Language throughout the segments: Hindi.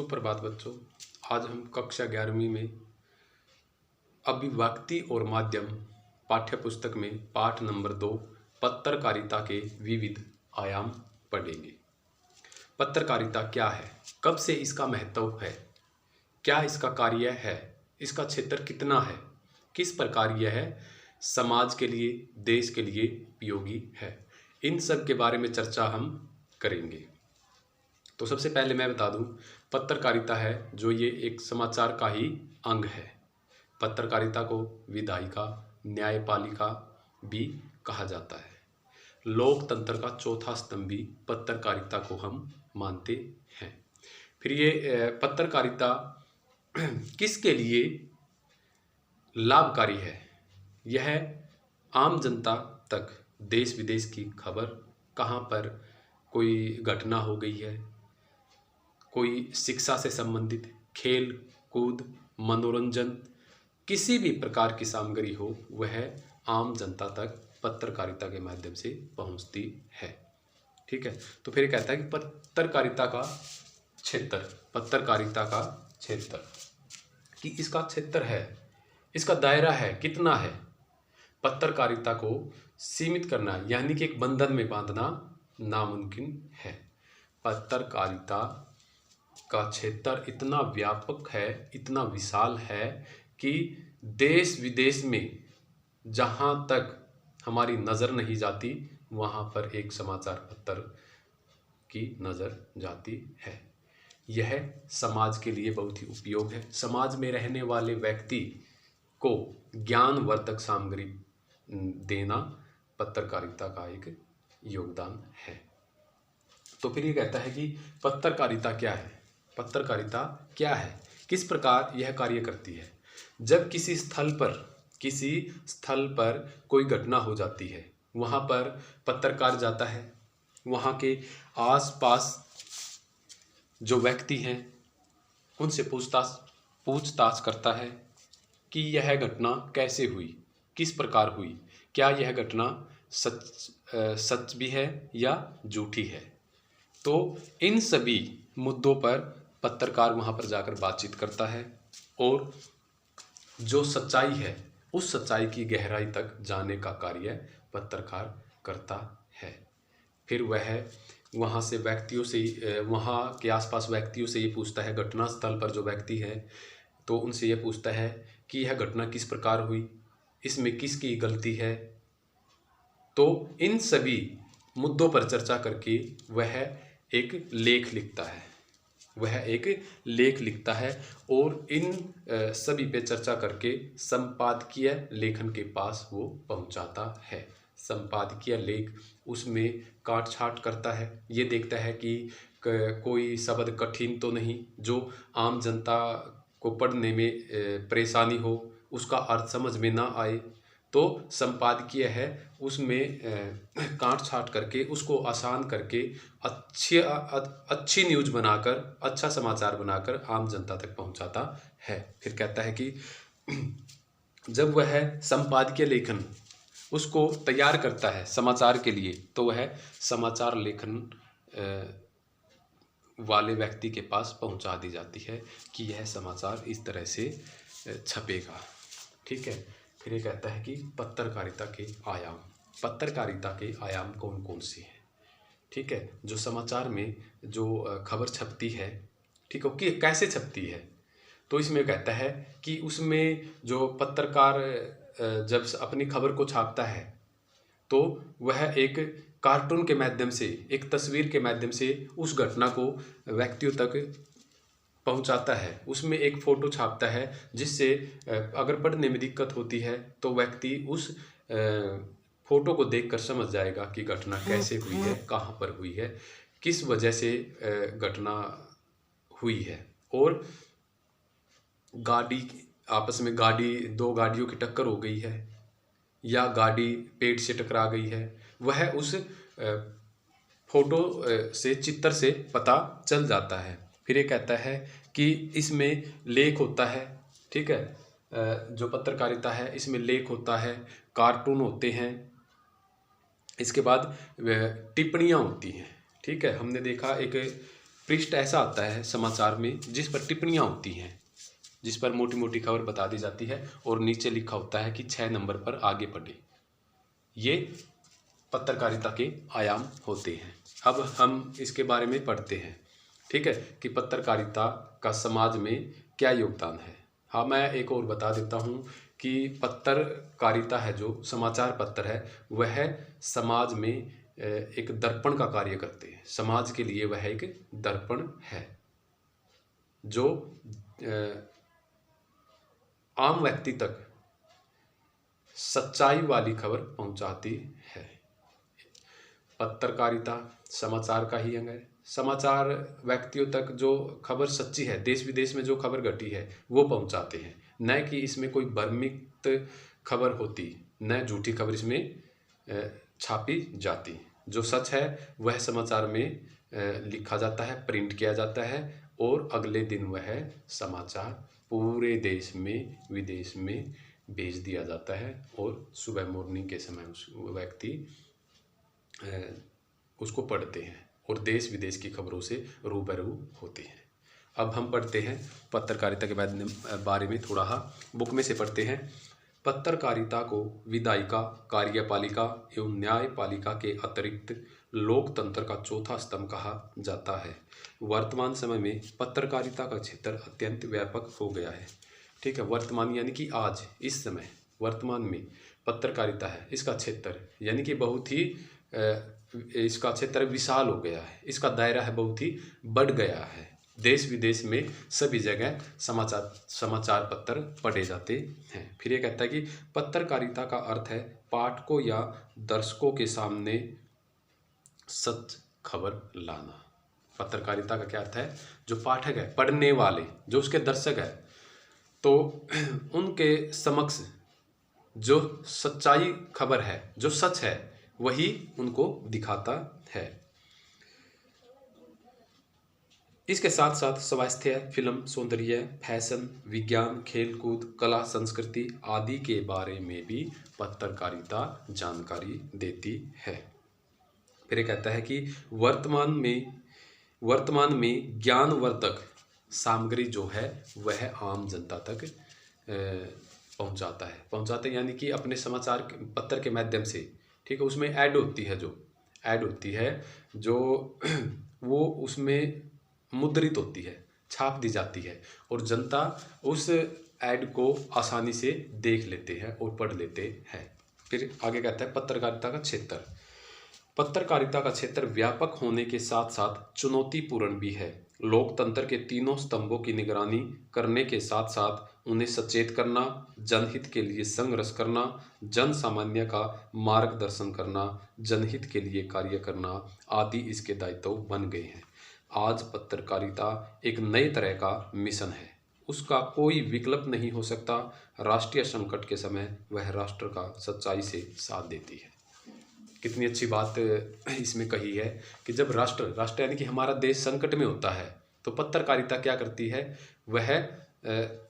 सुप्रभात बच्चों। आज हम कक्षा 11वीं में अभिव्यक्ति और माध्यम पाठ्य पुस्तक में पाठ नंबर 2 पत्रकारिता के विविध आयाम पढ़ेंगे। पत्रकारिता क्या है, कब से इसका महत्व है, क्या इसका कार्य है, इसका क्षेत्र कितना है, किस प्रकार यह समाज के लिए, देश के लिए उपयोगी है, इन सब के बारे में चर्चा हम करेंगे। तो सबसे पहले मैं बता दूं, पत्रकारिता है जो ये एक समाचार का ही अंग है। पत्रकारिता को विधायिका, न्यायपालिका भी कहा जाता है। लोकतंत्र का चौथा स्तंभ भी पत्रकारिता को हम मानते हैं। फिर ये पत्रकारिता किसके लिए लाभकारी है? यह आम जनता तक देश विदेश की खबर, कहाँ पर कोई घटना हो गई है, कोई शिक्षा से संबंधित, खेल कूद, मनोरंजन, किसी भी प्रकार की सामग्री हो, वह आम जनता तक पत्रकारिता के माध्यम से पहुंचती है। ठीक है, तो फिर कहता है कि पत्रकारिता का क्षेत्र कि इसका क्षेत्र है, इसका दायरा है, कितना है। पत्रकारिता को सीमित करना यानी कि एक बंधन में बांधना नामुमकिन है। पत्रकारिता का क्षेत्र इतना व्यापक है, इतना विशाल है कि देश विदेश में जहाँ तक हमारी नज़र नहीं जाती, वहाँ पर एक समाचार पत्र की नज़र जाती है। यह समाज के लिए बहुत ही उपयोग है। समाज में रहने वाले व्यक्ति को ज्ञानवर्धक सामग्री देना पत्रकारिता का एक योगदान है। तो फिर ये कहता है कि पत्रकारिता क्या है, पत्रकारिता क्या है, किस प्रकार यह कार्य करती है। जब किसी स्थल पर कोई घटना हो जाती है, वहाँ पर पत्रकार जाता है, वहाँ के आसपास जो व्यक्ति हैं उनसे पूछताछ करता है कि यह घटना कैसे हुई, किस प्रकार हुई, क्या यह घटना सच भी है या झूठी है। तो इन सभी मुद्दों पर पत्रकार वहाँ पर जाकर बातचीत करता है और जो सच्चाई है उस सच्चाई की गहराई तक जाने का कार्य पत्रकार करता है। फिर वह वहाँ से व्यक्तियों से, वहाँ के आसपास व्यक्तियों से ये पूछता है, घटना स्थल पर जो व्यक्ति है तो उनसे ये पूछता है कि यह घटना किस प्रकार हुई, इसमें किसकी गलती है। तो इन सभी मुद्दों पर चर्चा करके वह एक लेख लिखता है और इन सभी पे चर्चा करके संपादकीय लेखन के पास वो पहुंचाता है। संपादकीय लेख उसमें काट छाट करता है, ये देखता है कि कोई शब्द कठिन तो नहीं जो आम जनता को पढ़ने में परेशानी हो, उसका अर्थ समझ में ना आए। तो संपादकीय है उसमें काट छाट करके उसको आसान करके अच्छी न्यूज़ बनाकर, अच्छा समाचार बनाकर आम जनता तक पहुंचाता है। फिर कहता है कि जब वह संपादकीय लेखन उसको तैयार करता है समाचार के लिए, तो वह समाचार लेखन वाले व्यक्ति के पास पहुंचा दी जाती है कि यह समाचार इस तरह से छपेगा। ठीक है, फिर ये कहता है कि पत्रकारिता के आयाम कौन कौन से हैं। ठीक है, जो समाचार में जो खबर छपती है, ठीक है, कि कैसे छपती है। तो इसमें कहता है कि उसमें जो पत्रकार जब अपनी खबर को छापता है तो वह एक कार्टून के माध्यम से, एक तस्वीर के माध्यम से उस घटना को व्यक्तियों तक पहुंचाता है। उसमें एक फ़ोटो छापता है जिससे अगर पढ़ने में दिक्कत होती है तो व्यक्ति उस फ़ोटो को देखकर समझ जाएगा कि घटना कैसे हुई है, कहाँ पर हुई है, किस वजह से घटना हुई है। और आपस में दो गाड़ियों की टक्कर हो गई है या गाड़ी पेड़ से टकरा गई है, वह उस फोटो से, चित्र से पता चल जाता है। फिर ये कहता है कि इसमें लेख होता है। ठीक है, जो पत्रकारिता है इसमें लेख होता है, कार्टून होते हैं, इसके बाद टिप्पणियाँ होती हैं। ठीक है, हमने देखा एक पृष्ठ ऐसा आता है समाचार में जिस पर टिप्पणियाँ होती हैं, जिस पर मोटी मोटी खबर बता दी जाती है और नीचे लिखा होता है कि 6 नंबर पर आगे पढ़े। ये पत्रकारिता के आयाम होते हैं। अब हम इसके बारे में पढ़ते हैं, ठीक है, कि पत्रकारिता का समाज में क्या योगदान है। हाँ, मैं एक और बता देता हूँ कि पत्रकारिता है, जो समाचार पत्र है, वह समाज में एक दर्पण का कार्य करते हैं। समाज के लिए वह एक दर्पण है जो आम व्यक्ति तक सच्चाई वाली खबर पहुंचाती है। पत्रकारिता समाचार का ही अंग है। समाचार व्यक्तियों तक जो खबर सच्ची है, देश विदेश में जो खबर घटी है, वो पहुंचाते हैं, न कि इसमें कोई भ्रमित खबर होती, न झूठी खबर इसमें छापी जाती। जो सच है वह समाचार में लिखा जाता है, प्रिंट किया जाता है और अगले दिन वह समाचार पूरे देश में विदेश में भेज दिया जाता है और सुबह मॉर्निंग के समय उस व्यक्ति उसको पढ़ते हैं और देश विदेश की खबरों से रूबरू होते हैं। अब हम पढ़ते हैं पत्रकारिता के बारे में थोड़ा बुक में से पढ़ते हैं। पत्रकारिता को विधायिका, कार्यपालिका एवं न्यायपालिका के अतिरिक्त लोकतंत्र का चौथा स्तंभ कहा जाता है। वर्तमान समय में पत्रकारिता का क्षेत्र अत्यंत व्यापक हो गया है, ठीक है। वर्तमान यानी कि आज, इस समय वर्तमान में पत्रकारिता है, इसका क्षेत्र यानी कि बहुत ही इसका क्षेत्र विशाल हो गया है, इसका दायरा है बहुत ही बढ़ गया है। देश विदेश में सभी जगह समाचार पत्र पढ़े जाते हैं। फिर ये कहता है कि पत्रकारिता का अर्थ है पाठकों या दर्शकों के सामने सच खबर लाना। पत्रकारिता का क्या अर्थ है, जो पाठक है, पढ़ने वाले, जो उसके दर्शक है, तो उनके समक्ष जो सच्चाई खबर है, जो सच है, वही उनको दिखाता है। इसके साथ साथ स्वास्थ्य, फिल्म, सौंदर्य, फैशन, विज्ञान, खेलकूद, कला, संस्कृति आदि के बारे में भी पत्रकारिता जानकारी देती है। फिर ये कहता है कि वर्तमान में ज्ञानवर्धक सामग्री जो है वह आम जनता तक पहुंचाते यानी कि अपने समाचार पत्र के माध्यम से, ठीक है। उसमें ऐड होती है जो वो उसमें मुद्रित होती है, छाप दी जाती है और जनता उस ऐड को आसानी से देख लेते हैं और पढ़ लेते हैं। फिर आगे कहता है पत्रकारिता का क्षेत्र। पत्रकारिता का क्षेत्र व्यापक होने के साथ साथ चुनौतीपूर्ण भी है। लोकतंत्र के तीनों स्तंभों की निगरानी करने के साथ साथ उन्हें सचेत करना, जनहित के लिए संघर्ष करना, जन सामान्य का मार्गदर्शन करना, जनहित के लिए कार्य करना आदि इसके दायित्व बन गए हैं। आज पत्रकारिता एक नए तरह का मिशन है, उसका कोई विकल्प नहीं हो सकता। राष्ट्रीय संकट के समय वह राष्ट्र का सच्चाई से साथ देती है। कितनी अच्छी बात इसमें कही है कि जब राष्ट्र यानी कि हमारा देश संकट में होता है तो पत्रकारिता क्या करती है, वह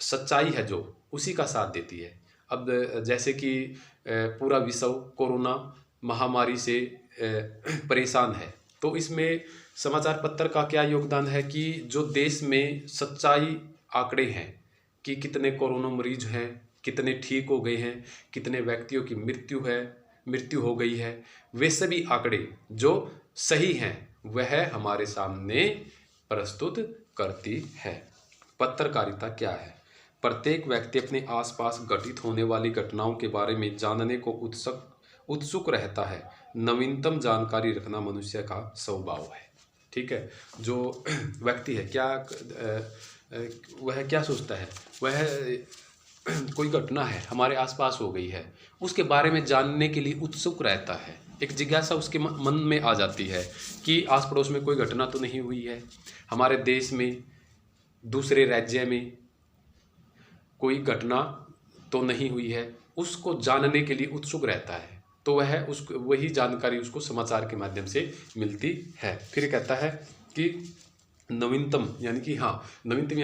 सच्चाई है जो उसी का साथ देती है। अब जैसे कि पूरा विश्व कोरोना महामारी से परेशान है, तो इसमें समाचार पत्र का क्या योगदान है कि जो देश में सच्चाई आंकड़े हैं कि कितने कोरोना मरीज हैं, कितने ठीक हो गए हैं, कितने व्यक्तियों की मृत्यु हो गई है, वे सभी आंकड़े जो सही हैं वह हमारे सामने प्रस्तुत करती है। पत्रकारिता क्या है? प्रत्येक व्यक्ति अपने आसपास घटित होने वाली घटनाओं के बारे में जानने को उत्सुक रहता है। नवीनतम जानकारी रखना मनुष्य का स्वभाव है, ठीक है। जो व्यक्ति है वह क्या सोचता है, वह कोई घटना है हमारे आसपास हो गई है, उसके बारे में जानने के लिए उत्सुक रहता है। एक जिज्ञासा उसके मन में आ जाती है कि आस पड़ोस में कोई घटना तो नहीं हुई है, हमारे देश में, दूसरे राज्य में कोई घटना तो नहीं हुई है, उसको जानने के लिए उत्सुक रहता है। तो वही जानकारी उसको समाचार के माध्यम से मिलती है। फिर कहता है कि नवीनतम यानी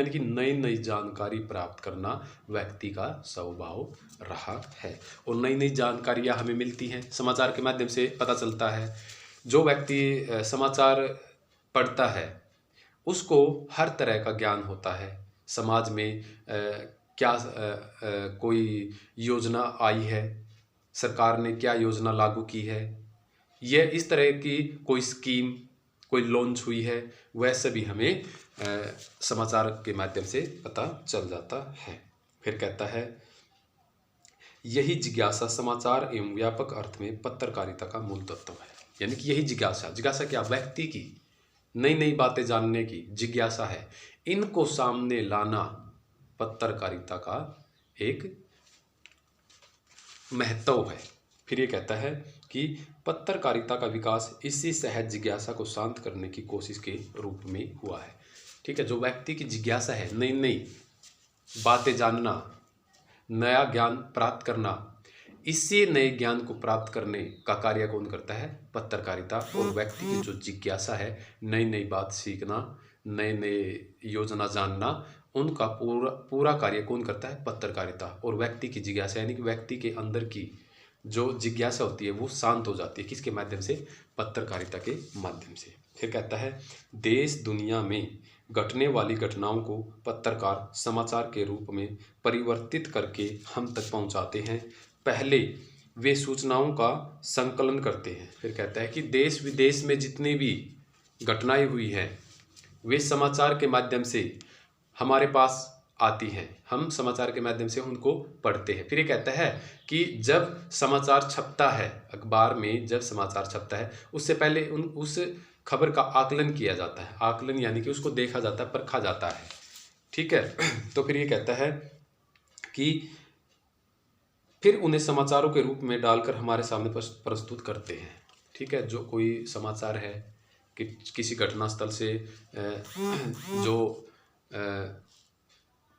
कि नई जानकारी प्राप्त करना व्यक्ति का स्वभाव रहा है और नई जानकारियाँ हमें मिलती हैं समाचार के माध्यम से, पता चलता है। जो व्यक्ति समाचार पढ़ता है उसको हर तरह का ज्ञान होता है। समाज में कोई योजना आई है, सरकार ने क्या योजना लागू की है, यह इस तरह की कोई स्कीम कोई लॉन्च हुई है, वह सभी हमें समाचार के माध्यम से पता चल जाता है। फिर कहता है, यही जिज्ञासा समाचार एवं व्यापक अर्थ में पत्रकारिता का मूल तत्व है। यानी कि यही जिज्ञासा क्या, व्यक्ति की नई नई बातें जानने की जिज्ञासा है, इनको सामने लाना पत्रकारिता का एक महत्व है। फिर ये कहता है कि पत्रकारिता का विकास इसी सहज जिज्ञासा को शांत करने की कोशिश के रूप में हुआ है। ठीक है, जो व्यक्ति की जिज्ञासा है, नई नई बातें जानना, नया ज्ञान प्राप्त करना, इसी नए ज्ञान को प्राप्त करने का कार्य कौन करता है, पत्रकारिता। और व्यक्ति की जो जिज्ञासा है, नई नई बात सीखना, नए नए योजना जानना, उनका पूरा कार्य कौन करता है, पत्रकारिता। और व्यक्ति की जिज्ञासा यानी कि व्यक्ति के अंदर की जो जिज्ञासा होती है वो शांत हो जाती है, किसके माध्यम से, पत्रकारिता के माध्यम से। फिर कहता है, देश दुनिया में घटने वाली घटनाओं को पत्रकार समाचार के रूप में परिवर्तित करके हम तक पहुंचाते हैं। पहले वे सूचनाओं का संकलन करते हैं। फिर कहता है कि देश विदेश में जितनी भी घटनाएं हुई हैं वे समाचार के माध्यम से हमारे पास आती हैं, हम समाचार के माध्यम से उनको पढ़ते हैं। फिर ये कहता है कि जब समाचार छपता है, अखबार में जब समाचार छपता है, उससे पहले उस खबर का आकलन किया जाता है। आकलन यानी कि उसको देखा जाता है, परखा जाता है। ठीक है, तो फिर ये कहता है कि फिर उन्हें समाचारों के रूप में डालकर हमारे सामने प्रस्तुत करते हैं। ठीक है, जो कोई समाचार है कि किसी घटनास्थल से जो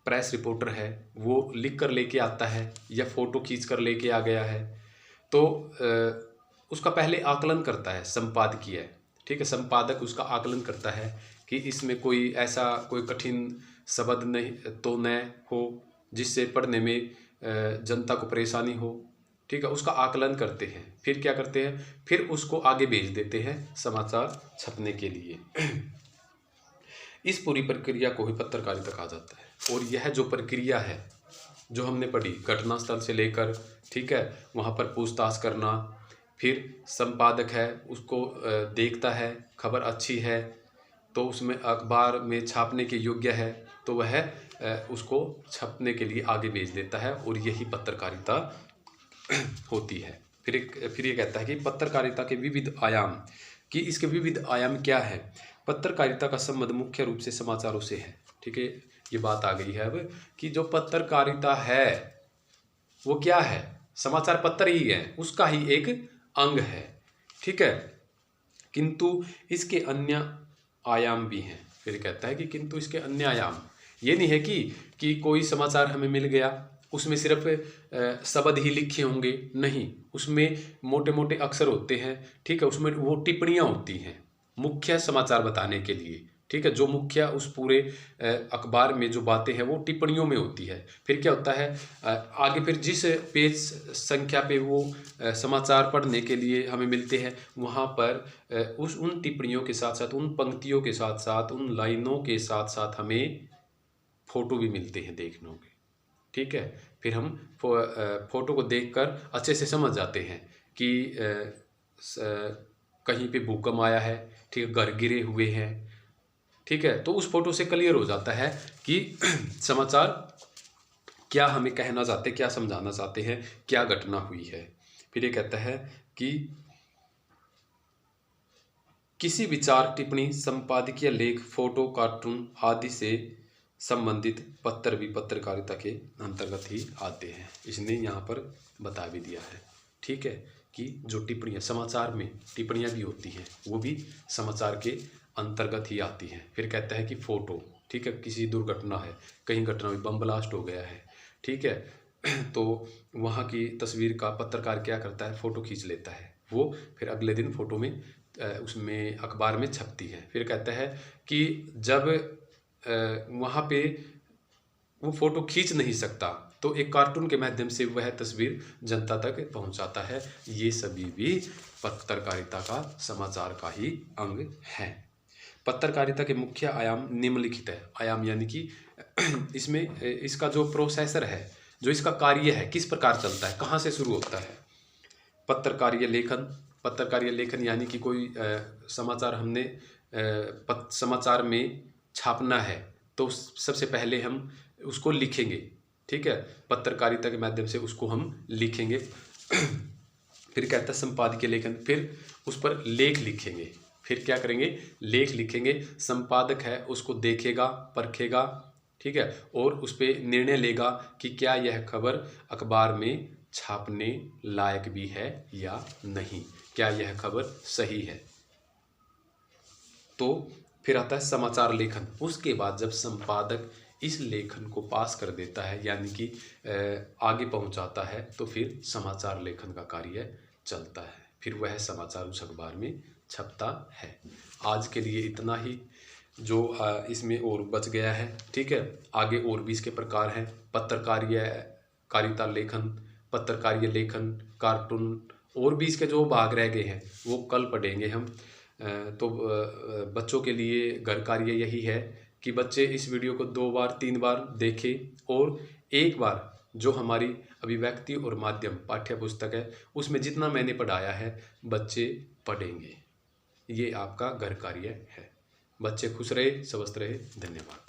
प्रेस रिपोर्टर है वो लिख कर लेके आता है या फोटो खींच कर लेके आ गया है, तो उसका पहले आकलन करता है संपादकीय। ठीक है, संपादक उसका आकलन करता है कि इसमें कोई ऐसा कोई कठिन शब्द नहीं तो न हो जिससे पढ़ने में जनता को परेशानी हो। ठीक है, उसका आकलन करते हैं। फिर क्या करते हैं, फिर उसको आगे भेज देते हैं समाचार छपने के लिए। इस पूरी प्रक्रिया को ही पत्रकारिता कहा जाता है। और यह जो प्रक्रिया है जो हमने पढ़ी, घटनास्थल से लेकर, ठीक है, वहाँ पर पूछताछ करना, फिर संपादक है उसको देखता है, खबर अच्छी है तो उसमें अखबार में छापने के योग्य है तो वह उसको छपने के लिए आगे भेज देता है, और यही पत्रकारिता होती है। फिर ये कहता है कि पत्रकारिता के विविध आयाम, कि इसके विविध आयाम क्या है। पत्रकारिता का संबंध मुख्य रूप से समाचारों से है। ठीक है, ये बात आ गई है अब कि जो पत्रकारिता है वो क्या है, समाचार पत्र ही है, उसका ही एक अंग है। ठीक है, किंतु इसके अन्य आयाम भी हैं। फिर कहता है कि किंतु इसके अन्य आयाम, ये नहीं है कि कोई समाचार हमें मिल गया उसमें सिर्फ शब्द ही लिखे होंगे, नहीं, उसमें मोटे मोटे अक्षर होते हैं। ठीक है, उसमें वो टिप्पणियाँ होती हैं मुख्य समाचार बताने के लिए। ठीक है, जो मुख्य उस पूरे अखबार में जो बातें हैं वो टिप्पणियों में होती है। फिर क्या होता है, आगे फिर जिस पेज संख्या पे वो समाचार पढ़ने के लिए हमें मिलते हैं, वहाँ पर उन टिप्पणियों के साथ साथ, उन पंक्तियों के साथ साथ, उन लाइनों के साथ साथ हमें फोटो भी मिलते हैं देखने के। ठीक है, फिर हम फोटो को देखकर अच्छे से समझ जाते हैं कि कहीं पे भूकंप आया है, ठीक है, घर गिरे हुए हैं। ठीक है, तो उस फोटो से क्लियर हो जाता है कि समाचार क्या हमें कहना चाहते, क्या समझाना चाहते हैं, क्या घटना हुई है। फिर ये कहता है कि किसी विचार, टिप्पणी, संपादकीय लेख, फोटो, कार्टून आदि से संबंधित पत्र भी पत्रकारिता के अंतर्गत ही आते हैं। इसने यहाँ पर बता भी दिया है। ठीक है, कि जो टिप्पणियाँ, समाचार में टिप्पणियाँ भी होती हैं वो भी समाचार के अंतर्गत ही आती हैं। फिर कहता है कि फ़ोटो, ठीक है, किसी दुर्घटना है, कहीं घटना हुई, बम ब्लास्ट हो गया है, ठीक है, तो वहाँ की तस्वीर का पत्रकार क्या करता है, फ़ोटो खींच लेता है, वो फिर अगले दिन फ़ोटो में उसमें अखबार में छपती है। फिर कहता है कि जब वहाँ पे वो फ़ोटो खींच नहीं सकता तो एक कार्टून के माध्यम से वह तस्वीर जनता तक पहुँचाता है। ये सभी भी पत्रकारिता का, समाचार का ही अंग है। पत्रकारिता के मुख्य आयाम निम्नलिखित है। आयाम यानी कि इसमें इसका जो प्रोसेसर है, जो इसका कार्य है, किस प्रकार चलता है, कहाँ से शुरू होता है। पत्रकारीय लेखन, पत्रकारीय लेखन यानी कि कोई समाचार हमने समाचार में छापना है तो सबसे पहले हम उसको लिखेंगे, ठीक है, पत्रकारिता के माध्यम से उसको हम लिखेंगे। फिर कहता है संपादकीय लेखन, फिर उस पर लेख लिखेंगे। फिर क्या करेंगे, लेख लिखेंगे, संपादक है उसको देखेगा, परखेगा, ठीक है, और उस पर निर्णय लेगा कि क्या यह खबर अखबार में छापने लायक भी है या नहीं, क्या यह खबर सही है। तो फिर आता है समाचार लेखन। उसके बाद जब संपादक इस लेखन को पास कर देता है यानी कि आगे पहुंचाता है तो फिर समाचार लेखन का कार्य चलता है, फिर वह समाचार उस अखबार में छपता है। आज के लिए इतना ही, जो इसमें और बच गया है, ठीक है, आगे और भी इसके प्रकार हैं। पत्रकारिता लेखन, पत्रकारीय लेखन, कार्टून, और भी इसके जो भाग रह गए हैं वो कल पढ़ेंगे हम। तो बच्चों के लिए घर कार्य यही है कि बच्चे इस वीडियो को 2 बार 3 बार देखें और एक बार जो हमारी अभिव्यक्ति और माध्यम पाठ्य पुस्तक है उसमें जितना मैंने पढ़ाया है बच्चे पढ़ेंगे। ये आपका घर कार्य है। बच्चे खुश रहे, स्वस्थ रहे। धन्यवाद।